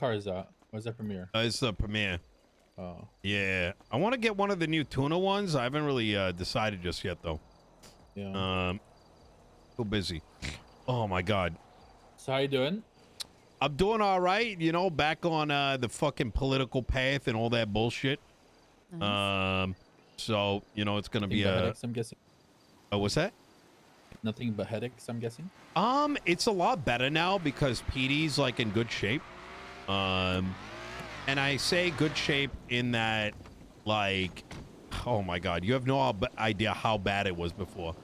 car is that? Where's that premiere? It's the premiere. Oh. Yeah. I want to get one of the new tuna ones. I haven't really decided just yet, though. Yeah. Too busy. Oh, my God. So how you doing? I'm doing all right. You know, back on the fucking political path and all that bullshit. Nice. So, you know, it's going to be Nothing but headaches, I'm guessing. what's that? Nothing but headaches, I'm guessing. It's a lot better now because PD's like in good shape. And I say good shape in that, like, oh my God, you have no idea how bad it was before.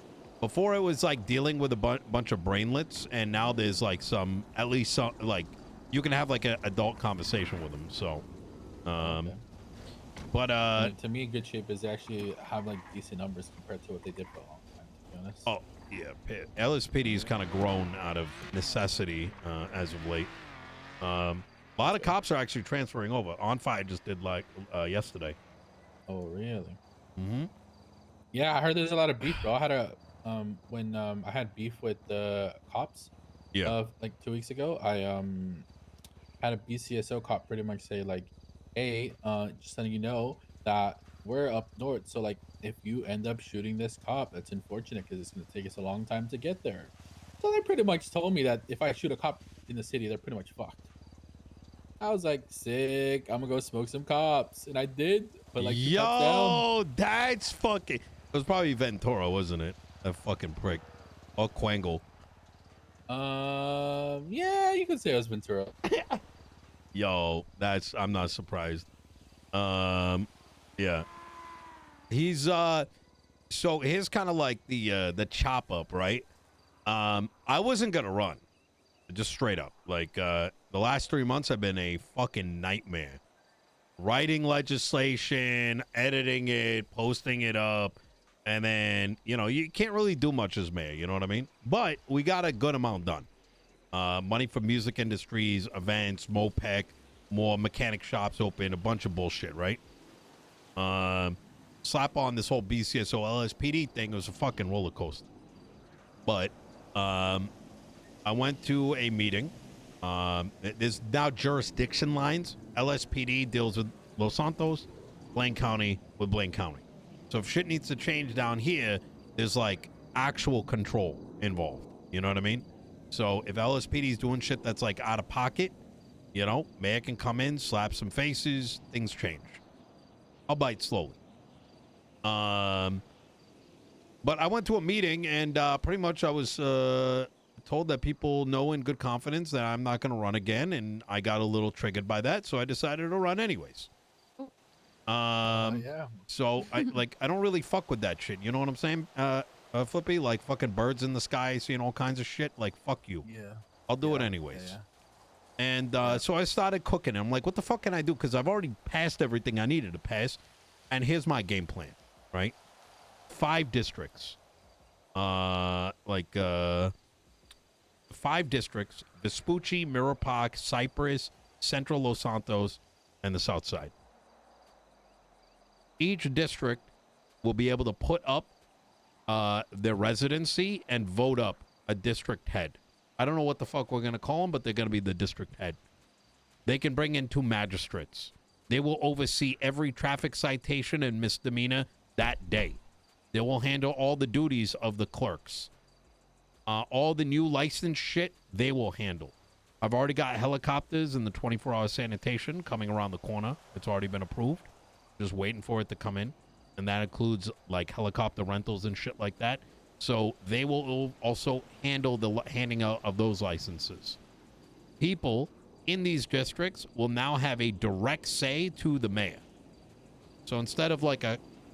Before it was like dealing with a bunch of brainlets, and now there's like at least some, like, you can have like an adult conversation with them. So, Okay. but To me, good shape is actually have like decent numbers compared to what they did for a long time. To be honest. oh yeah, LSPD's kind of grown out of necessity as of late. A lot of cops are actually transferring over. On Fire just did like yesterday. Oh really? Mm-hmm. Yeah, I heard there's a lot of beef, bro. I had a when I had beef with the cops. Yeah. Like 2 weeks ago, I had a BCSO cop pretty much say like, "Hey, just letting you know that we're up north, so like if you end up shooting this cop, that's unfortunate because it's gonna take us a long time to get there." So they pretty much told me that if I shoot a cop in the city, they're pretty much fucked. I was like, sick. I'm gonna go smoke some cops, and I did. Put like 2 cops down. Yo, that's fucking. It was probably Ventura, wasn't it? That fucking prick. Or Quangle. Yeah, you could say it was Ventura. Yo, I'm not surprised. Yeah. He's so here's kind of like the chop up, right? I wasn't gonna run. Just straight up. Like the last 3 months have been a fucking nightmare. Writing legislation, editing it, posting it up, and then, you know, you can't really do much as mayor, you know what I mean? But we got a good amount done. Money for music industries, events, MOPEC, more mechanic shops open, a bunch of bullshit, right? Slap on this whole BCSO LSPD thing, it was a fucking roller coaster. But I went to a meeting. There's now jurisdiction lines. LSPD deals with Los Santos, Blaine County with Blaine County. So if shit needs to change down here, there's like actual control involved. You know what I mean? So if LSPD is doing shit that's like out of pocket, you know, mayor can come in, slap some faces, things change. I'll bite slowly. But I went to a meeting and pretty much I was told that people know in good confidence that I'm not going to run again, and I got a little triggered by that, so I decided to run anyways. Yeah. So I don't really fuck with that shit. You know what I'm saying, Flippy? Like fucking birds in the sky, seeing all kinds of shit. Like fuck you. Yeah. I'll do it anyways. Yeah. And so I started cooking. I'm like, what the fuck can I do? Because I've already passed everything I needed to pass. And here's my game plan, right? 5 districts. 5 districts: Vespucci, Mirror Park, Cypress, Central Los Santos, and the South Side. Each district will be able to put up their residency and vote up a district head. I don't know what the fuck we're going to call them, but they're going to be the district head. They can bring in 2 magistrates. They will oversee every traffic citation and misdemeanor that day. They will handle all the duties of the clerks. All the new license shit, they will handle. I've already got helicopters and the 24-hour sanitation coming around the corner. It's already been approved. Just waiting for it to come in. And that includes, like, helicopter rentals and shit like that. So they will also handle the handing out of those licenses. People in these districts will now have a direct say to the mayor. So instead of, like,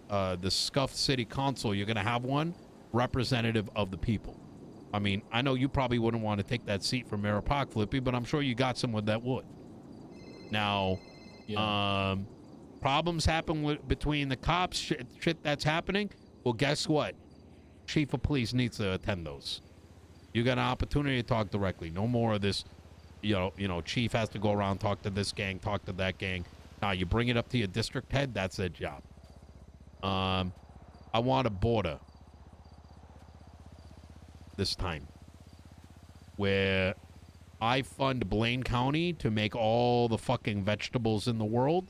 the scuffed city council, you're going to have one representative of the people. I mean, I know you probably wouldn't want to take that seat from Mirror Park, Flippy, but I'm sure you got someone that would. Now, problems happen between the cops, shit that's happening. Well, guess what? Chief of police needs to attend those. You got an opportunity to talk directly. No more of this, you know, chief has to go around, talk to this gang, talk to that gang. Now, you bring it up to your district head, that's their job. I want a border this time where I fund Blaine County to make all the fucking vegetables in the world,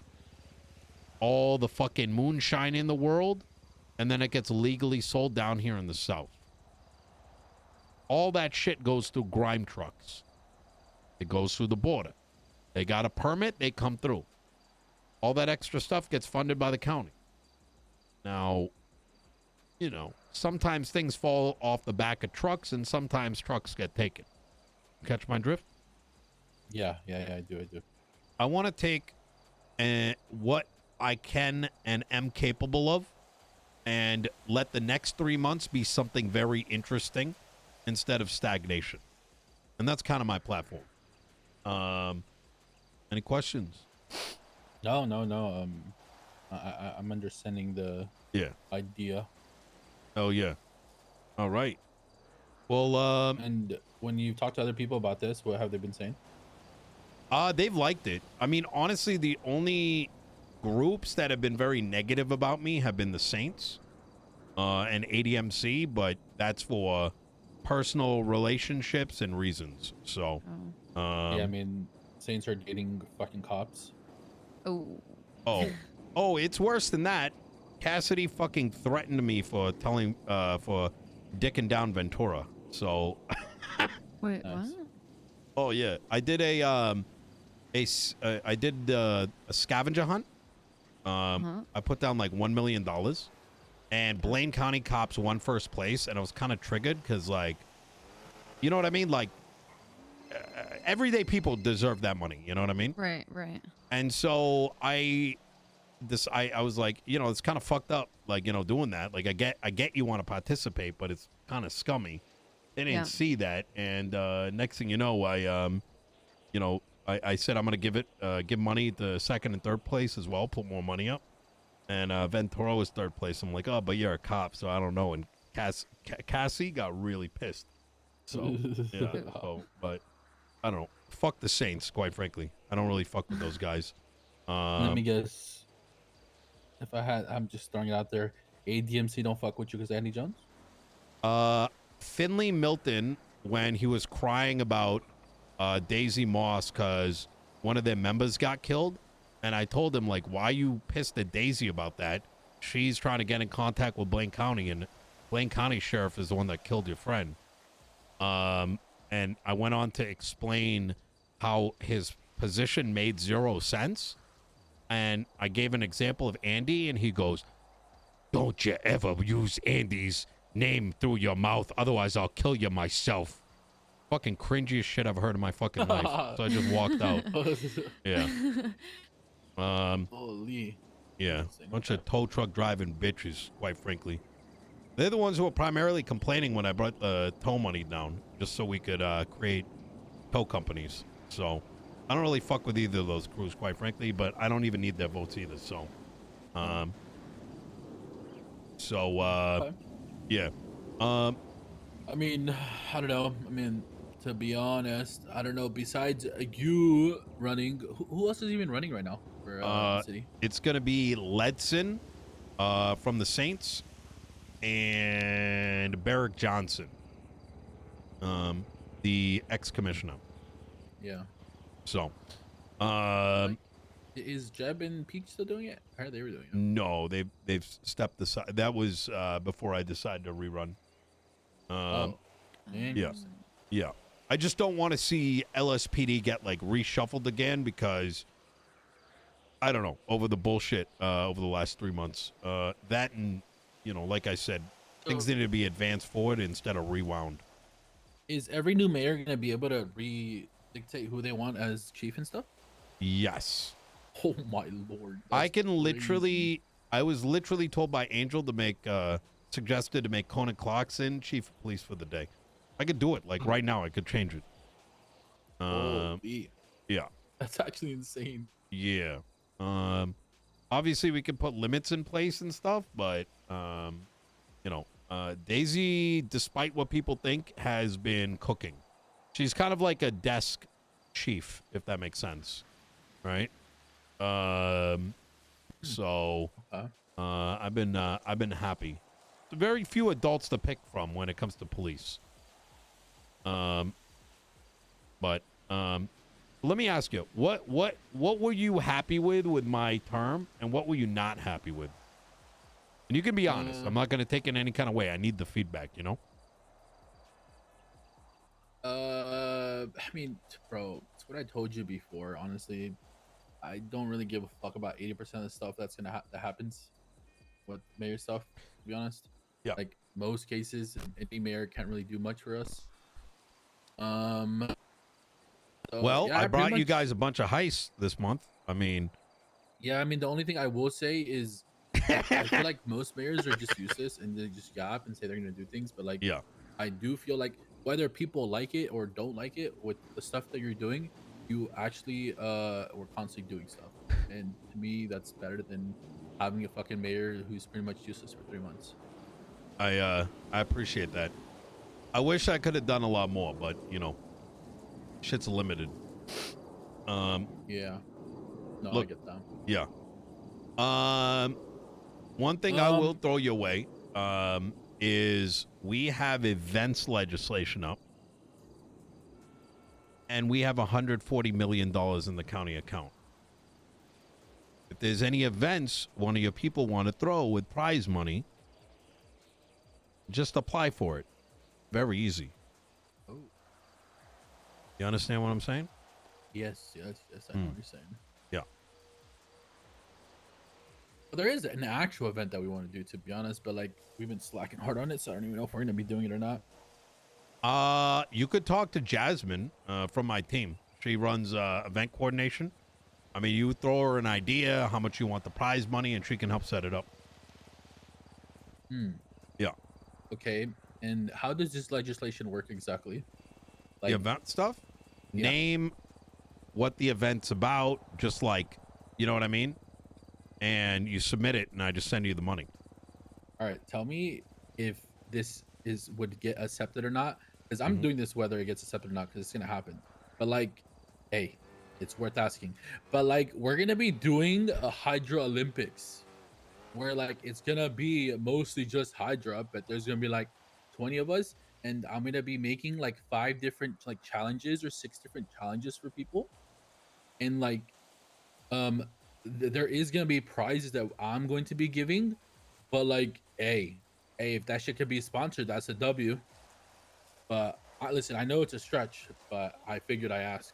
all the fucking moonshine in the world, and then it gets legally sold down here in the South. All that shit goes through grime trucks. It goes through the border. They got a permit, they come through. All that extra stuff gets funded by the county. Now, you know, sometimes things fall off the back of trucks and sometimes trucks get taken. Catch my drift? Yeah, I do. I want to take what I can and am capable of and let the next 3 months be something very interesting instead of stagnation. And that's kind of my platform. Any questions? No. I'm understanding the idea. Oh, yeah. All right. Well, And when you talk to other people about this, what have they been saying? they've liked it. I mean, honestly, the only groups that have been very negative about me have been the Saints and ADMC, but that's for personal relationships and reasons. So, Yeah, I mean, Saints are dating fucking cops. Oh, it's worse than that. Cassidy fucking threatened me for for dicking down Ventura. So, Wait, Nice. what? oh yeah, I did a scavenger hunt. I put down like $1 million, and Blaine County cops won first place, and I was kind of triggered because, like, you know what I mean? Like, everyday people deserve that money. You know what I mean? Right. And so I was like, you know, it's kind of fucked up, like, you know, doing that. Like, I get you want to participate, but it's kind of scummy. They didn't see that, and next thing you know, I said I'm gonna give money to second and third place as well, put more money up, and Ventura was third place. I'm like, oh, but you're a cop, so I don't know. And Cassie got really pissed. So yeah, but I don't know. Fuck the Saints, quite frankly. I don't really fuck with those guys. Let me guess. I'm just throwing it out there. ADMC don't fuck with you because Andy Jones? Finley Milton, when he was crying about Daisy Moss because one of their members got killed, and I told him, like, why you pissed at Daisy about that? She's trying to get in contact with Blaine County, and Blaine County Sheriff is the one that killed your friend. And I went on to explain how his position made 0 sense, and I gave an example of Andy, and he goes, "Don't you ever use Andy's name through your mouth, otherwise I'll kill you myself." Fucking cringiest shit I've heard in my fucking life. So I just walked out. Yeah. Holy. Yeah. Bunch of tow truck driving bitches, quite frankly. They're the ones who were primarily complaining when I brought the tow money down, just so we could create tow companies. So I don't really fuck with either of those crews, quite frankly, but I don't even need their votes either. So, Okay. yeah. I mean, I don't know. I mean, to be honest, I don't know. Besides you running, who else is even running right now for the city? It's gonna be Ledson, from the Saints, and Barrick Johnson, the ex-commissioner. Yeah. So, Is Jeb and Peach still doing it? I heard they were doing it. no, they've stepped aside. That was before I decided to rerun. Interesting. Yeah. I just don't want to see LSPD get like reshuffled again because I don't know, over the bullshit over the last 3 months. That and, you know, like I said, things need to be advanced forward instead of rewound. Is every new mayor gonna be able to dictate who they want as chief and stuff? Yes. Oh my lord! I can crazy. literally. I was literally told by Angel to make suggested to make Conan Clarkson chief of police for the day. I could do it like right now. I could change it. Holy. Yeah. That's actually insane. Yeah. Obviously we can put limits in place and stuff, but you know, Daisy, despite what people think, has been cooking. She's kind of like a desk chief, if that makes sense, right? So I've been happy. Very few adults to pick from when it comes to police. But Let me ask you, what were you happy with my term, and what were you not happy with? And you can be honest. I'm not going to take it in any kind of way. I need the feedback, you know? I mean, bro, it's what I told you before. Honestly, I don't really give a fuck about 80% of the stuff that happens with mayor stuff. To be honest, Yeah. like most cases, any mayor can't really do much for us. So Well, yeah, I I pretty brought you much. guys a bunch of heists this month. I mean, Yeah, I mean, the only thing I will say is I feel like most mayors are just useless and they just yap and say they're gonna do things, but like yeah. I do feel like whether people like it or don't like it, with the stuff that you're doing, you actually were constantly doing stuff. And to me, that's better than having a fucking mayor who's pretty much useless for 3 months. I appreciate that. I wish I could have done a lot more, but you know, shit's limited. Yeah. No, I Look, get that. yeah. One thing I will Um throw your way, is we have events legislation up, and we have $140 million in the county account. If there's any events one of your people want to throw with prize money, just apply for it. Very easy. oh, You understand what I'm saying? yes, I know what you're saying. Yeah. But there is an actual event that we want to do, to be honest, but like we've been slacking hard on it, so I don't even know if we're gonna be doing it or not. You could talk to Jasmine from my team. She runs event coordination. I mean, you throw her an idea, how much you want the prize money, and she can help set it up. Hmm. Yeah. Okay. And how does this legislation work exactly? The Like, event stuff? yeah. Name what the event's about, just like, you know what I mean? And you submit it, and I just send you the money. All right. Tell me if this is would get accepted or not, because I'm Mhm. doing this whether it gets accepted or not, because it's gonna happen. But like, hey, it's worth asking. But like, we're gonna be doing a Hydra Olympics, where like it's gonna be mostly just Hydra, but there's gonna be like 20 of us, and I'm gonna be making like 5 different like challenges or 6 different challenges for people, and like um there is gonna be prizes that I'm going to be giving, but like hey, if that shit could be sponsored, that's a W. But listen, I know it's a stretch, but I figured I ask.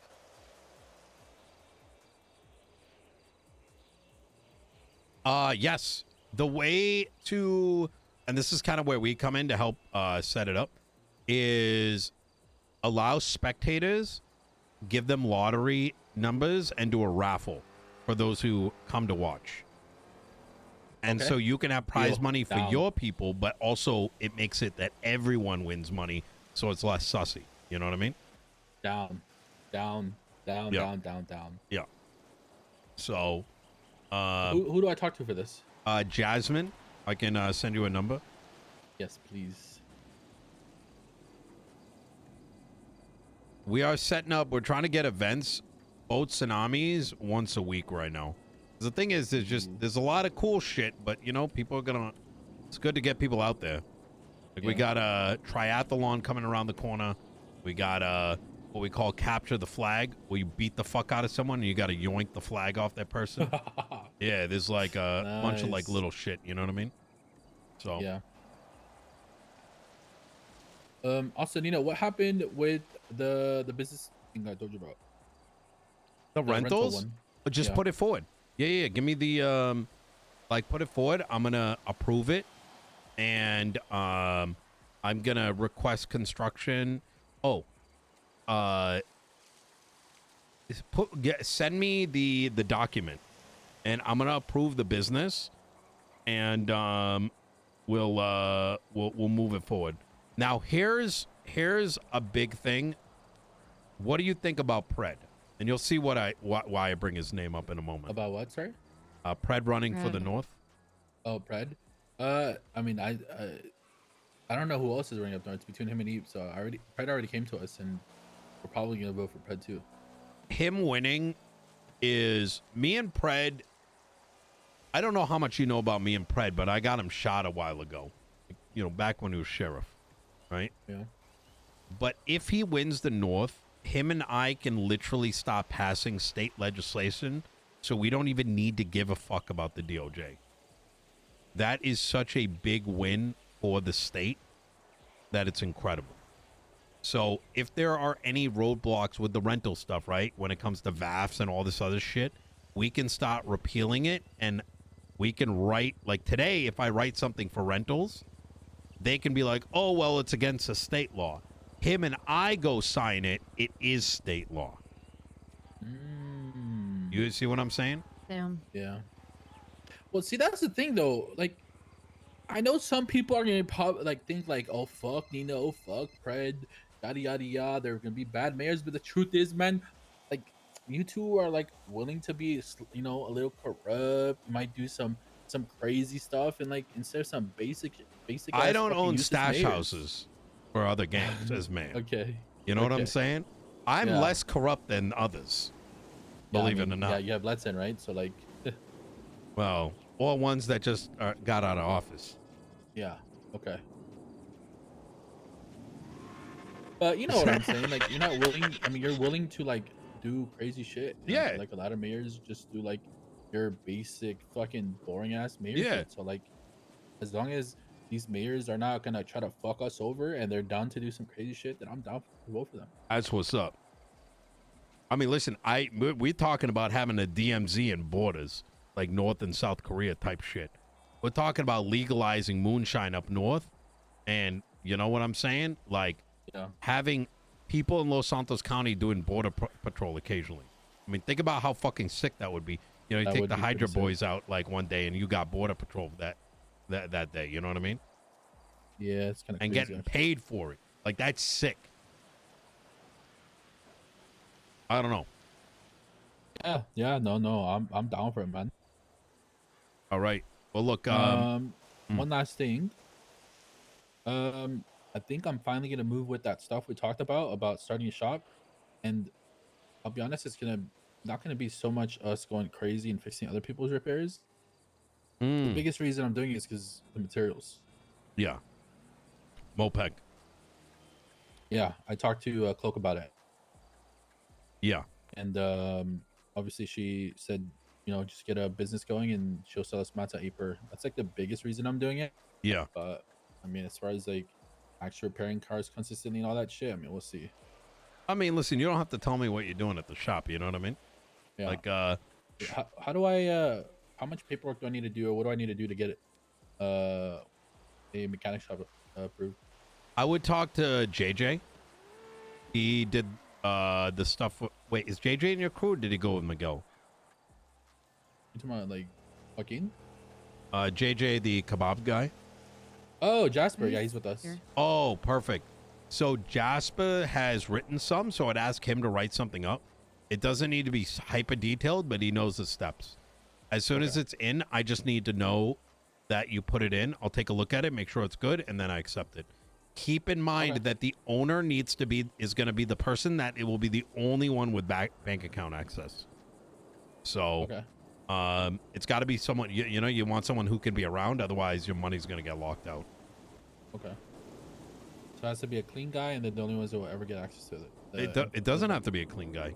Yes. The way to, and this is kind of where we come in to help set it up, is allow spectators, give them lottery numbers, and do a raffle for those who come to watch. And Okay, so you can have prize deal. money for Down. your people, but also it makes it that everyone wins money, so it's less sussy. You know what I mean? Down, down, down, Yeah. down, down, down. Yeah. So, Who do I talk to for this? Jasmine, I can send you a number. Yes, please. We are setting up. We're trying to get events, boat tsunamis once a week right now. The thing is, there's a lot of cool shit, but you know, people are gonna. It's good to get people out there. Like we Yeah. got a triathlon coming around the corner. We got what we call capture the flag, where you beat the fuck out of someone and you got to yoink the flag off that person. Yeah, there's like a bunch of like Nice. little shit. You know what I mean? So Yeah. Also, Nino, what happened with the business thing I told you about? the The rental rentals, one. just Yeah. put it forward. Yeah. Give me the like put it forward. I'm gonna approve it, and I'm gonna request construction. Oh, uh, send me the document, and I'm gonna approve the business, and we'll move it forward. Now here's a big thing. What do you think about Pred? And you'll see why I bring his name up in a moment. About what? Sorry. Pred running for the Red. North. Oh, Pred. I mean, I don't know who else is running up north. It's between him and Eve. So Pred already came to us, and we're probably gonna vote for Pred too. Him winning is me and Pred. I don't know how much you know about me and Pred, but I got him shot a while ago. You know, back when he was sheriff, right? Yeah. But if he wins the North, him and I can literally stop passing state legislation, so we don't even need to give a fuck about the DOJ. That is such a big win for the state that it's incredible. So if there are any roadblocks with the rental stuff, right, when it comes to VAFs and all this other shit, we can start repealing it, and we can write, like today, if I write something for rentals, they can be like, oh, well, it's against a state law. Him and I go sign it, it is state law. You see what I'm saying? Damn. Yeah. Well, see, that's the thing, though. Like, I know some people are gonna like think like, oh fuck Nino, fuck Pred, yada yada yada. They're gonna be bad mayors, but the truth is, man, like you two are like willing to be, a little corrupt. You might do some crazy stuff, and like instead of some basic I ass don't fucking own useless stash mayors. houses for other gangs as mayor. Okay. You know what I'm Okay. saying? I'm Yeah. less corrupt than others, believe it or not. Yeah, you have Letson, right? So like, Well, all ones that just got out of office. yeah. Okay. But you know what I'm saying? Like, you're not willing. I mean, you're willing to like do crazy shit. And I Yeah. feel like a lot of mayors just do like your basic fucking boring ass mayor Yeah. shit. So like, as long as these mayors are not gonna try to fuck us over and they're down to do some crazy shit, then I'm down to vote for them. That's what's up. I mean, listen, we're talking about having a DMZ in borders, like North and South Korea type shit. We're talking about legalizing moonshine up north, and you know what I'm saying? Like Yeah. having people in Los Santos County doing border patrol occasionally. I mean, think about how fucking sick that would be. You know, you That take would the be pretty HYDRA sick. boys out like one day, and you got border patrol that day. You know what I mean? Yeah, it's kind of And crazy. getting Actually. paid for it. Like that's sick. I don't know. Yeah, no, I'm down for it, man. All right. Well, look. One last thing. I think I'm finally gonna move with that stuff we talked about starting a shop, and I'll be honest, it's not gonna be so much us going crazy and fixing other people's repairs. The mm, biggest reason I'm doing it is because the materials. yeah. Mopeg. Yeah, I talked to Cloak about it, Yeah. and obviously she said, just get a business going, and she'll sell us mats at Aper. That's like the biggest reason I'm doing it. Yeah. But I mean, as far as like actually repairing cars consistently and all that shit, I mean, we'll see. I mean, listen, you don't have to tell me what you're doing at the shop. You know what I mean? Yeah. Like, How do I how much paperwork do I need to do, or what do I need to do to get it a mechanic shop approved? I would talk to JJ. He did the stuff. Wait, is JJ in your crew? Or did he go with Miguel? You talking about like Joaquin? JJ, the kebab guy. Oh, Jasper. Yeah, he's with us. Here. Oh, perfect. So Jasper has written some, so I'd ask him to write something up. It doesn't need to be hyper detailed, but he knows the steps. As soon as it's in, I just need to know that you put it in. I'll take a look at it, make sure it's good, and then I accept it. Keep in mind that the owner is going to be the person that it will be the only one with bank account access. So, it's got to be someone, you want someone who can be around. Otherwise, your money's going to get locked out. Okay. So it has to be a clean guy, and they're the only ones that will ever get access to it. It doesn't have to be a clean guy.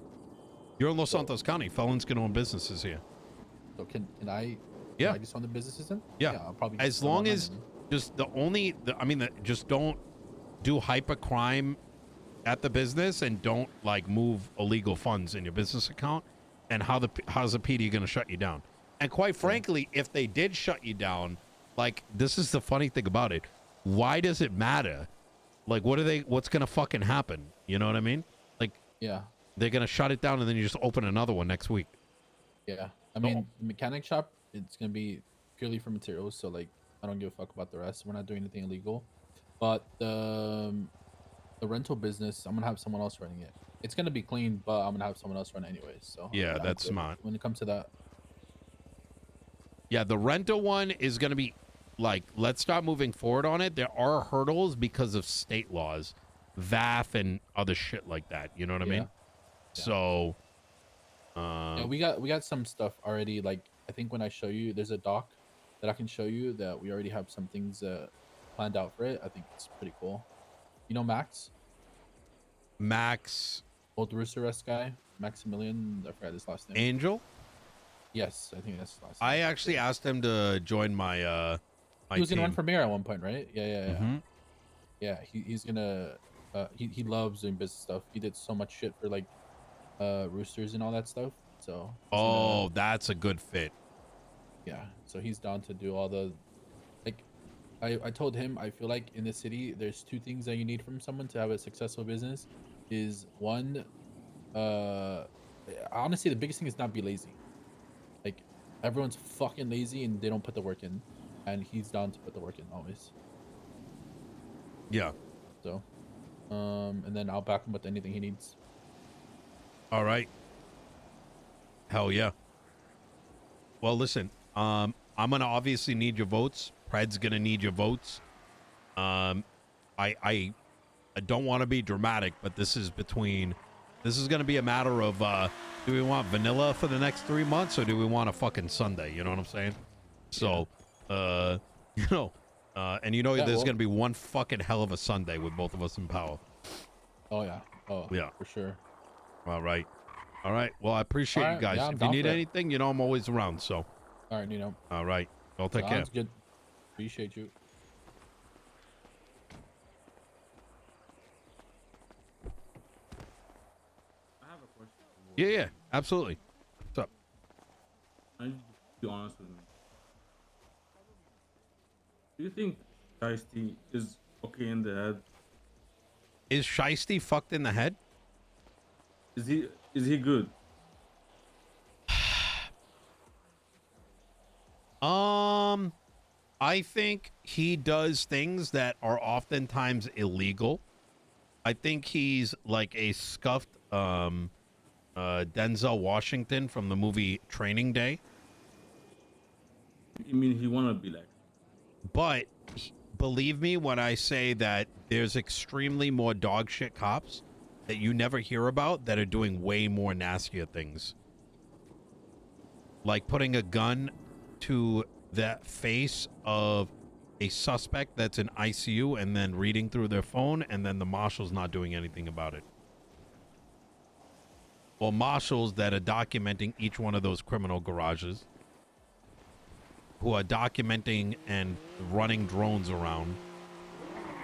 You're in Los Santos County. Felons can own businesses here. So can I? Yeah. Can I just own the businesses then? Yeah. I'll probably As long as just just don't do hyper crime at the business, and don't like move illegal funds in your business account. And how's the PD going to shut you down? And quite frankly, if they did shut you down, like, this is the funny thing about it. Why does it matter? Like, what's going to fucking happen? You know what I mean? Like, yeah. they're going to shut it down and then you just open another one next week. Yeah. I mean, the mechanic shop, it's gonna be purely for materials, so like I don't give a fuck about the rest. We're not doing anything illegal. But the rental business, I'm gonna have someone else running it. It's gonna be clean, but I'm gonna have someone else run it anyways. So Yeah, I'm that's good smart. when it comes to that. Yeah, the rental one is going to be like, let's start moving forward on it. There are hurdles because of state laws, VAF and other shit like that. You know what I mean? Yeah. So, Yeah, we got some stuff already. Like I think when I show you, there's a doc that I can show you that we already have some things planned out for it. I think it's pretty cool. You know Max? Max, old Rooster S guy, Maximilian. I forgot his last name. Angel. Yes, I think that's his last I name. actually asked him to join my He my was gonna run team. for mayor at one point, right? Yeah. Mm-hmm. Yeah, he's gonna. He loves doing business stuff. He did so much shit for like roosters and all that stuff. So he's gonna. Oh, that's a good fit. Yeah, so he's down to do all the like. I told him I feel like in the city there's two things that you need from someone to have a successful business. Is one, honestly the biggest thing is not be lazy. Like everyone's fucking lazy and they don't put the work in, and he's down to put the work in always. Yeah. So, and then I'll back him with anything he needs. All right. Hell yeah. Well, listen. I'm gonna obviously need your votes. Pred's gonna need your votes. I don't want to be dramatic, but this is gonna be a matter of do we want vanilla for the next 3 months or do we want a fucking Sunday? You know what I'm saying? So, you know, and you know, Yeah, there's well, gonna be one fucking hell of a Sunday with both of us in power. oh yeah, oh Yeah. for sure. All right. All right. Well, I appreciate All you right, guys. yeah, I'm If you down need for it. anything, you know I'm always around. So, All right, Nino. all right. I'll take care. Sounds good. Appreciate you. I have a question. Yeah, yeah, absolutely. What's up? I need you to be honest with me. Do you think Shiesty is okay in the head? Is Shiesty fucked in the head? Is he good? I think he does things that are oftentimes illegal. I think he's like a scuffed Denzel Washington from the movie Training Day. I mean, he wanna be like. But believe me when I say that there's extremely more dog shit cops that you never hear about that are doing way more nastier things. Like putting a gun to the face of a suspect that's in ICU and then reading through their phone and then the marshal's not doing anything about it. Or marshals that are documenting each one of those criminal garages, who are documenting and running drones around.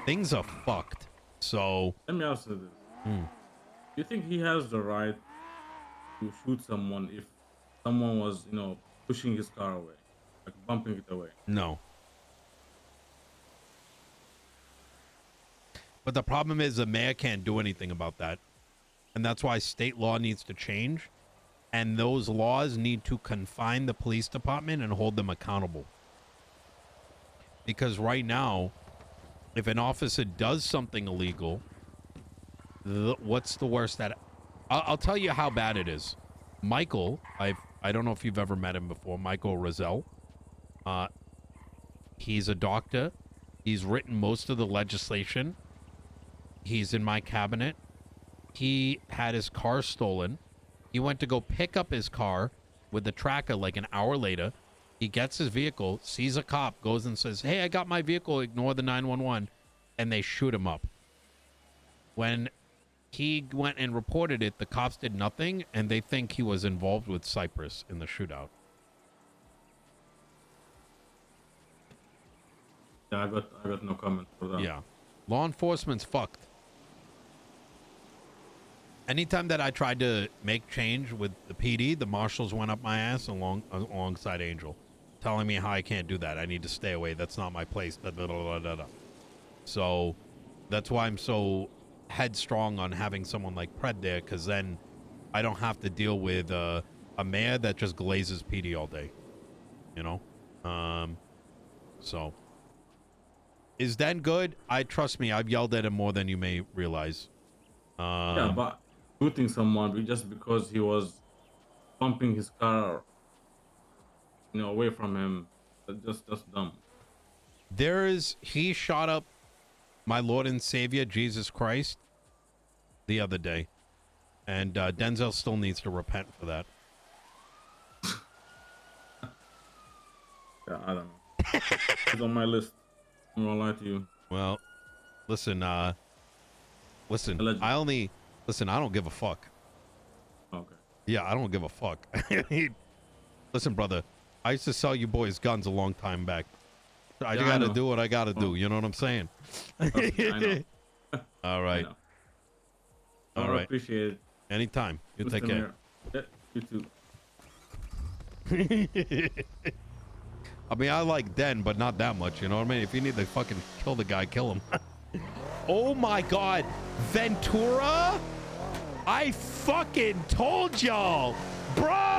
Things are fucked. So, Let me ask you this: hmm. Do you think he has the right to shoot someone if someone was, pushing his car away, like bumping it away? No. But the problem is the mayor can't do anything about that. And that's why state law needs to change. And those laws need to confine the police department and hold them accountable. Because right now, if an officer does something illegal, what's the worst that... I'll tell you how bad it is. Michael, I don't know if you've ever met him before, Michael Rozelle. He's a doctor. He's written most of the legislation. He's in my cabinet. He had his car stolen. He went to go pick up his car with the tracker like an hour later. He gets his vehicle, sees a cop, goes and says, "Hey, I got my vehicle, ignore the 911," and they shoot him up. When he went and reported it, the cops did nothing, and they think he was involved with Cyprus in the shootout. Yeah, I got no comment for that. Yeah. Law enforcement's fucked. Anytime that I tried to make change with the PD, the marshals went up my ass alongside Angel, telling me how I can't do that. I need to stay away. That's not my place. Da, da, da, da, da, da. So that's why I'm so headstrong on having someone like Pred there, because then I don't have to deal with a mayor that just glazes PD all day. You know? So is Den good? Trust me, I've yelled at him more than you may realize. Yeah, but shooting someone just because he was bumping his car, away from him, that's dumb. He shot up my Lord and Savior Jesus Christ the other day, and Denzel still needs to repent for that. Yeah, I don't know. It's on my list. I'm gonna lie to you. Well, listen, Allegedly. Listen, I don't give a fuck. Okay. Yeah, I don't give a fuck. Listen, brother, I used to sell you boys guns a long time back. I Yeah, I gotta know. do what I gotta do. Oh. You know what I'm saying? Trust me, I know. All I right. know. All I right. appreciate it. Anytime. You take Mr. care. Mayor. Yeah, you too. I mean, I like Den, but not that much. You know what I mean? If you need to fucking kill the guy, kill him. Oh my God. Ventura? I fucking told y'all. Bro!